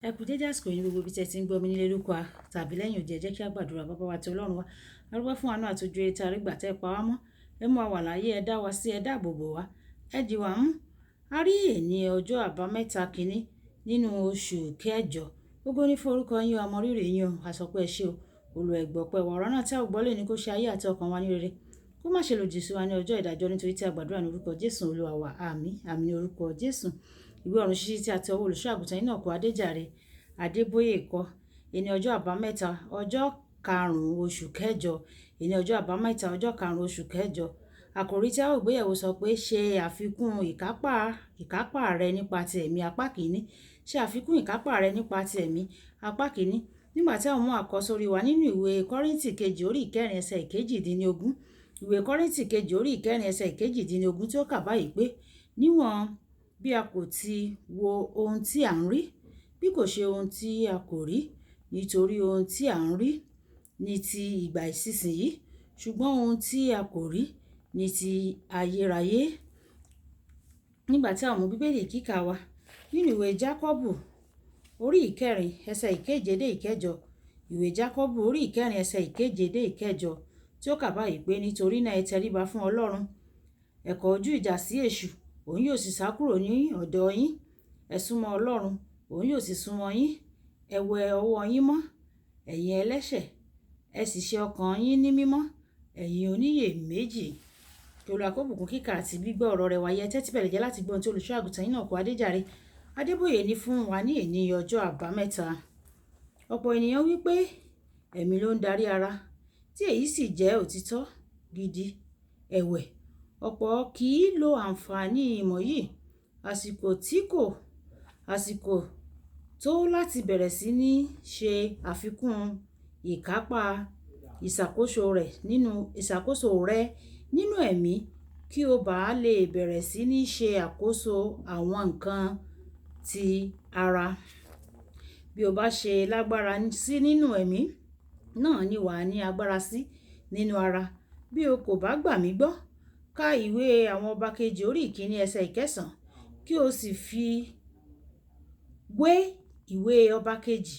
Ẹ kú dédé àsìkò yìí ní gbogbo ibi tí ẹ ti ń gbọ́ mi nílé lóko tàbí lẹ́yìn òde. Ẹ jẹ́ kí a gbàdúrà. Bàbá wa tí Ọlọ́run wa, a dúpẹ́ fún àánú àti ojú rere àrígbà tẹ́ ẹ pa wá mọ́, ẹ mú wa wà láyé, ẹ dá wa sí, ẹ dáàbò bò wá, ẹ dì wá mú. A rí èní ọjọ́ àbámẹ́ta kìíní nínú oṣù kẹjọ. Gbogbo ní forúkọ yín o, àmọ́ rírì yín o, àsọpẹ́ ẹ ṣé o. Olùẹ̀gbọ́pẹ́ wa ọ̀rọ̀ náà tí a ò gbọ́ lè ní kó ṣe ayé àti ọkàn wa ní rere, kó má ṣe lòdì sí wa ní ọjọ́ ìdájọ́, nítorí tí a gbàdúrà ní orúkọ Jésù Olúwa wa. Àmín àmín ní orúkọ Jésù. Ìwé ọ̀run ṣíṣí tí a ti ọwọ́ olùṣọ́ àgùntàn Enoch Adéjàre Adébóyè kọ. Èní ọjọ́ àbámẹ́ta ọjọ́ karùn-ún oṣù kẹjọ. Èní ọjọ́ àbámẹ́ta ọjọ́ karùn-ún oṣù kẹjọ. Àkòrí tí a ó gbéyẹ̀wò sọ pé ṣe àfikún ìkápá rẹ nípa ti ẹ̀mí apá kìíní. Ṣe àfikún ìkápá rẹ nípa ti ẹ̀mí apá kìíní. Nígbà tí àwọn mú àkọ́sórí wa nínú ìwé Kọ́ríńtì kejì orí ìkẹrin ẹsẹ̀ ìkejìdínlógún. Ìwé Kọ́ríńtì kejì orí ìkẹrin ẹsẹ̀ ìkejìdínlógún tí ó kà báyìí pé níwọ̀n bí a kò ti wo ohun tí à ń rí, bí kò ṣe ohun tí a kò rí, nítorí ohun tí à ń rí ní ti ìgbà ìsinsìnyí, ṣùgbọ́n ohun tí a kò rí ní ti ayérayé. Nígbà tí àwọn mú bíbélì kíkà wa nínú ìwé Jákọ́bù orí ìkẹrin ẹsẹ̀ ìkeje dé ìkẹjọ. Ìwé Jákọ́bù orí ìkẹrin ẹsẹ̀ ìkeje dé ìkẹjọ tí ó kà báyìí pé nítorí náà ẹ tẹríba fún Ọlọ́run, ẹ kọ ojú ìjà sí èṣù, òun yóò sì sá kúrò ní ọ̀dọ̀ yín. Ẹ súnmọ́ Ọlọ́run, òun yóò sì súnmọ́ yín. Ẹ wẹ ọwọ́ yín mọ́, ẹ̀yin ẹlẹ́ṣẹ̀, ẹ sì ṣe ọkàn yín ní mímọ́, ẹ̀yin oníyèméjì. Kí Olúwa kó bùkún kíkà àti gbígbọ́ ọ̀rọ̀ rẹ̀ wáyé. Tẹ́tí bẹ̀rẹ̀ jẹ́ láti gbọ́ ohun tí olùṣọ́ àgùntàn Enoch Adéjàre Adébóyè ní fún wa ní èní ọjọ́ àbámẹ́ta. Ọ̀pọ̀ ènìyàn wí pé ẹ̀mí ló ń darí ara, tí èyí sì jẹ́ òtítọ́ gidi. Ẹ̀wẹ̀, ọ̀pọ̀ kì í lo àǹfààní ìmọ̀ yìí. Àsìkò tó láti bẹ̀rẹ̀ sí ní ṣe àfikún ìkápá ìṣàkóso rẹ nínú ẹ̀mí, kí o bá lè bẹ̀rẹ̀ sí ní ṣe àkóso àwọn nǹkan ti ara. Bí o bá ṣe lágbára sí nínú ẹ̀mí, náà ni wà á ní agbára sí nínú ara. Bí o kò bá gbà mí gbọ́, ka ìwé àwọn ọba kejì orí ìkíní ẹsẹ̀ ìkẹsàn-án, kí o sì fi wé ìwé ọba kejì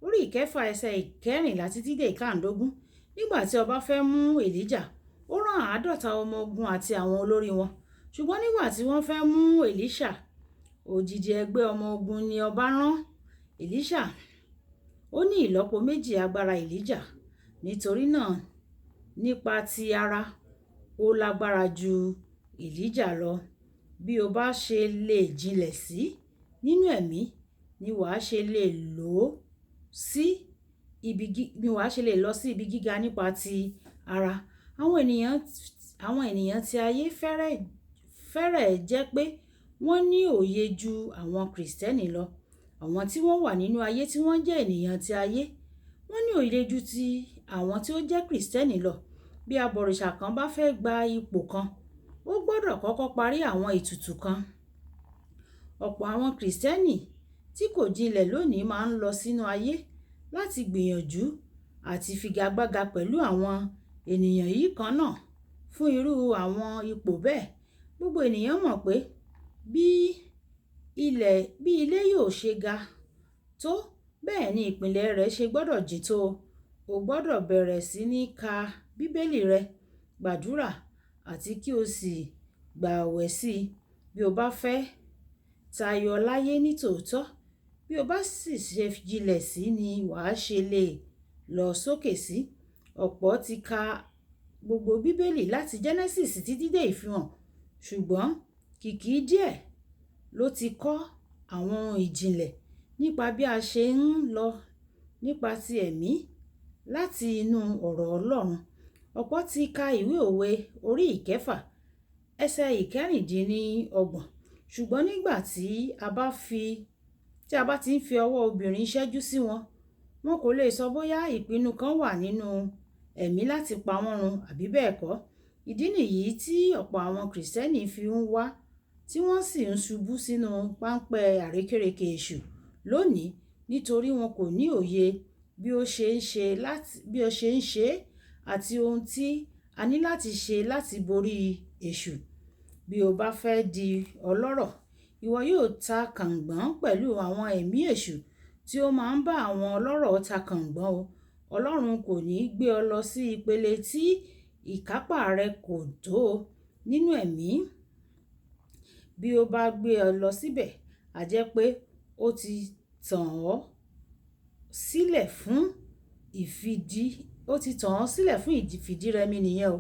orí ìkẹfà ẹsẹ̀ ìkẹrìnlá títí dé ìkàndógún. Nígbà tí ọba fẹ́ mú Èlíjà, ó rán 50 ọmọ ogun àti àwọn olórí wọn. Ṣùgbọ́n nígbà tí wọ́n fẹ́ mú Èlíṣà, òjìji ẹgbẹ́ ọmọ ogun ni ọba rán Èlíṣà. Ó ní ìlọ́po méjì agbára Èlíjà. Nítorí náà, nípa ti ara, ó lágbára ju Èlíjà lọ. Bí o bá ṣe lè jinlẹ̀ sí nínú ẹ̀mí, ni wàá ṣe lè lọ sí ibi gíga nípa ti ara. Àwọn ènìyàn tí ayé fẹ́rẹ̀ jẹ́ pé wọ́n ní òye ju àwọn Kristẹni lọ. Àwọn tí wọ́n wà nínú ayé tí wọ́n jẹ́ ènìyàn ti ayé, wọ́n ní òye ju ti àwọn tí ó jẹ́ Kristẹni lọ. Bí abọ̀rìṣà kan bá fẹ́ gba ipò kan, ó gbọ́dọ̀ kọ́kọ́ parí àwọn ètùtù kan. Ọ̀pọ̀ àwọn Kristẹni tí kò jinlẹ̀ lónìí máa ń lọ sínú ayé láti gbìyànjú àti figagbága pẹ̀lú àwọn ènìyàn yìí kan náà fún irú àwọn ipò bẹ́ẹ̀. Gbogbo ènìyàn mọ̀ pé bí ilé yóò ṣe ga tó, bẹ́ẹ̀ ni ìpìlẹ̀ rẹ̀ ṣe gbọ́dọ̀ jìn tó. O gbọ́dọ̀ bẹ̀rẹ̀ sí ní ka bíbélì rẹ, gbàdúrà àti kí o sì gbààwẹ̀ sí i. Bí o bá fẹ́ tayọ láyé ní tòótọ́, bí o bá sì ṣe jinlẹ̀ sí ni wàá ṣe lè lọ sókè sí. Ọ̀pọ̀ ti ka gbogbo bíbélì láti Genesis títí dé ìfihàn, ṣùgbọ́n kìkì díẹ̀ ló ti kọ́ àwọn ohun ìjìnlẹ̀ nípa bí a ṣe ń lọ nípa ti ẹ̀mí láti inú ọ̀rọ̀ Ọlọ́run. Ọ̀pọ̀ ti ka ìwé òwe orí ìkẹfà ẹsẹ̀ ìkẹrìndínlọ́gbọ̀n, ṣùgbọ́n nígbà tí a bá ti ń fi ọwọ́ obìnrin ṣẹ́jú sí wọn, wọn kò lè sọ bóyá ìpinnu kan wà nínú ẹ̀mí láti pa wọ́n run àbí bẹ́ẹ̀ kọ́. Ìdí nìyí tí ọ̀pọ̀ àwọn Kristẹni fi ń wá tí wọ́n sì ń ṣubú sínú páńpẹ́ àrékérekè èṣù lónìí, nítorí wọn kò ní òye bí ó ṣe ń ṣe àti ohun tí a ní láti ṣe láti borí èṣù. Bí o bá fẹ́ di ọlọ́rọ̀, ìwọ yóò ta kàngbọ̀n pẹ̀lú àwọn ẹ̀mí èṣù tí ó máa ń bá àwọn ọlọ́rọ̀ ta kàngbọ́n o. Ọlọ́run kò ní gbé ọ lọ sí ìpele tí ìkápá rẹ kò tó nínú ẹ̀mí. Bí ó bá gbé ọ lọ síbẹ̀, a jẹ́ pé ó ti tàn ọ́ sílẹ̀ fún ìfìdírẹmi nìyẹn o.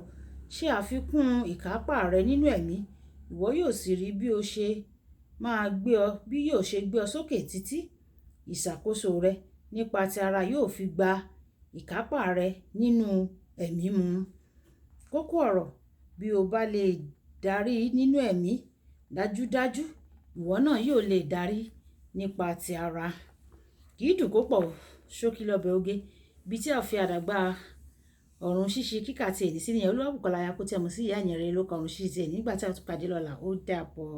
Ṣe àfikún ìkápá rẹ nínú ẹ̀mí, ìwọ yóò sì rí bí yóò ṣe gbé ọ sókè títí ìṣàkóso rẹ nípa ti ara yóò fi gba ìkápá rẹ nínú ẹ̀mí mu. Kókó ọ̀rọ̀: bí o bá lè darí nínú ẹ̀mí, dájúdájú ìwọ náà yóò lè darí nípa ti ara. Kì í dùn kó pọ̀ ṣókí lọ́bẹ̀ oge. Ibi tí a fi àdàgbà ọ̀run ṣíṣe kíkà ti èdè sí nìyẹn. Olúwàbùkọ́lá Ayákútí ẹ̀mú sí ìyá ìyẹn rẹ̀ ló ka ọ̀run ṣíṣe ti ẹ̀ nígbà tí a tún pàdé lọ́la. Ó dàbọ̀.